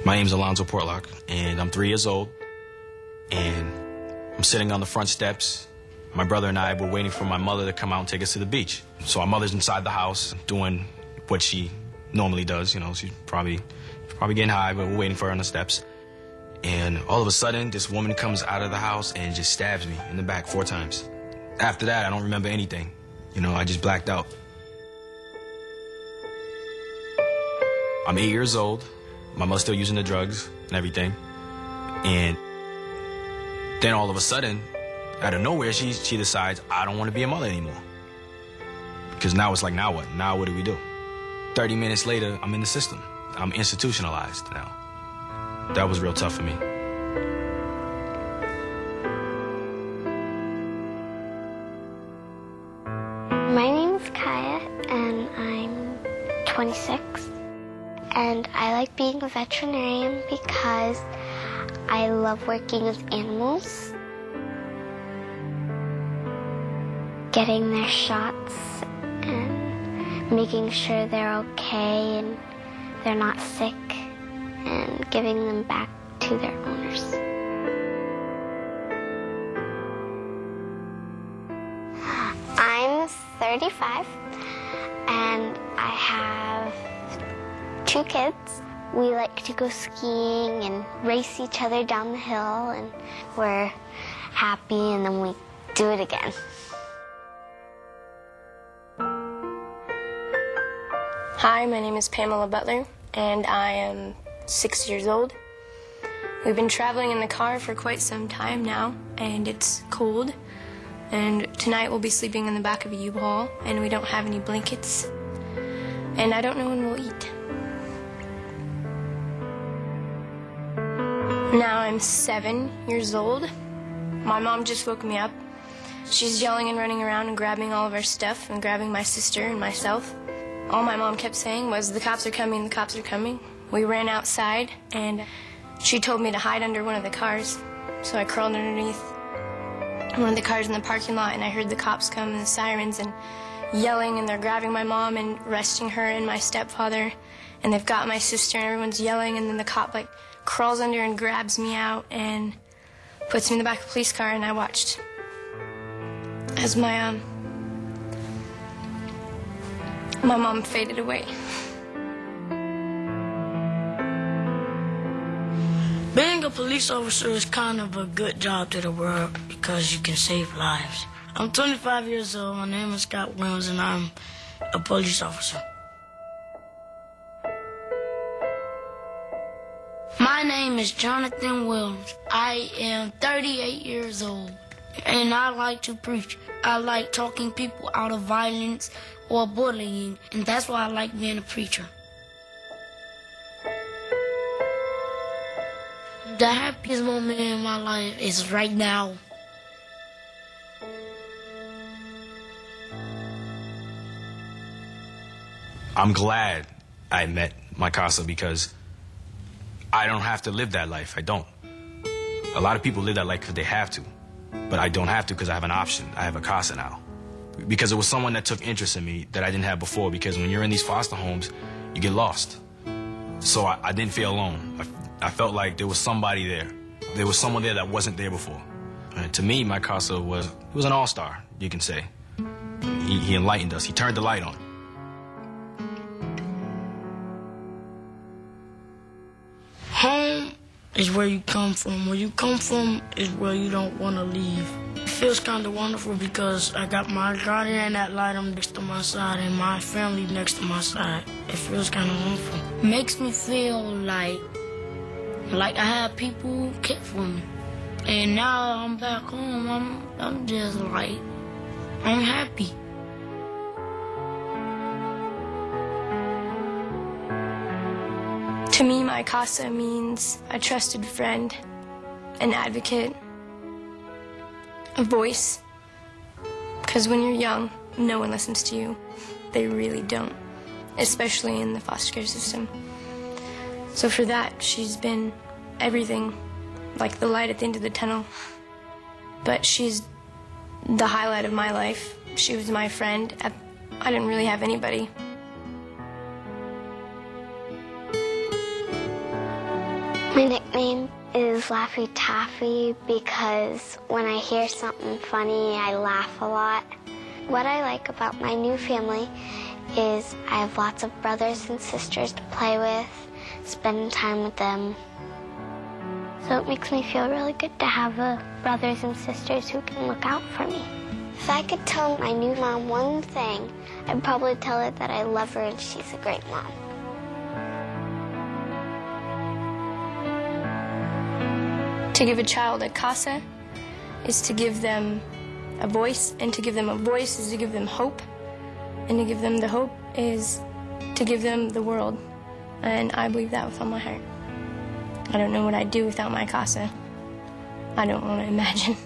My name's Alonzo Portlock, and I'm 3 years old, and I'm sitting on the front steps. My brother and I were waiting for my mother to come out and take us to the beach. So our mother's inside the house doing what she normally does. You know, she's probably getting high, but we're waiting for her on the steps. And all of a sudden, this woman comes out of the house and just stabs me in the back 4 times. After that, I don't remember anything. You know, I just blacked out. I'm 8 years old. My mother's still using the drugs and everything. And then all of a sudden, out of nowhere, she decides, I don't want to be a mother anymore. Because now it's like, now what? Now what do we do? 30 minutes later, I'm in the system. I'm institutionalized now. That was real tough for me. My name is Kaya, and I'm 26. And I like being a veterinarian because I love working with animals. Getting their shots and making sure they're okay and they're not sick and giving them back to their owners. I'm 35 and I have 2 kids. We like to go skiing and race each other down the hill, and we're happy and then we do it again. Hi, my name is Pamela Butler, and I am 6 years old. We've been traveling in the car for quite some time now, and it's cold. And tonight we'll be sleeping in the back of a U-Haul, and we don't have any blankets. And I don't know when we'll eat. Now I'm 7 years old. My mom just woke me up. She's yelling and running around and grabbing all of our stuff and grabbing my sister and myself. All my mom kept saying was, the cops are coming, the cops are coming. We ran outside, and she told me to hide under one of the cars. So I crawled underneath one of the cars in the parking lot, and I heard the cops come and the sirens and yelling, and they're grabbing my mom and arresting her and my stepfather. And they've got my sister, and everyone's yelling, and then the cop, crawls under and grabs me out and puts me in the back of a police car, and I watched as my mom faded away. Being a police officer is kind of a good job to the world because you can save lives. I'm 25 years old. My name is Scott Williams, and I'm a police officer. My name is Jonathan Williams. I am 38 years old, and I like to preach. I like talking people out of violence or bullying, and that's why I like being a preacher. The happiest moment in my life is right now. I'm glad I met my CASA because I don't have to live that life. I don't. A lot of people live that life because they have to, but I don't have to because I have an option. I have a CASA now. Because it was someone that took interest in me that I didn't have before, because when you're in these foster homes, you get lost. So I didn't feel alone. I felt like there was somebody there. There was someone there that wasn't there before. And to me, my CASA was an all-star, you can say. He enlightened us. He turned the light on. Home is where you come from. Where you come from is where you don't want to leave. It feels kind of wonderful because I got my guardian ad litem next to my side and my family next to my side. It feels kind of wonderful. It makes me feel like I have people who care for me. And now I'm back home, I'm just like, I'm happy. To me, my CASA means a trusted friend, an advocate, a voice. Because when you're young, no one listens to you. They really don't, especially in the foster care system. So for that, she's been everything, like the light at the end of the tunnel. But she's the highlight of my life. She was my friend. I didn't really have anybody. My nickname is Laffy Taffy because when I hear something funny, I laugh a lot. What I like about my new family is I have lots of brothers and sisters to play with, spending time with them. So it makes me feel really good to have brothers and sisters who can look out for me. If I could tell my new mom one thing, I'd probably tell her that I love her and she's a great mom. To give a child a CASA is to give them a voice, and to give them a voice is to give them hope, and to give them the hope is to give them the world. And I believe that with all my heart. I don't know what I'd do without my CASA. I don't want to imagine.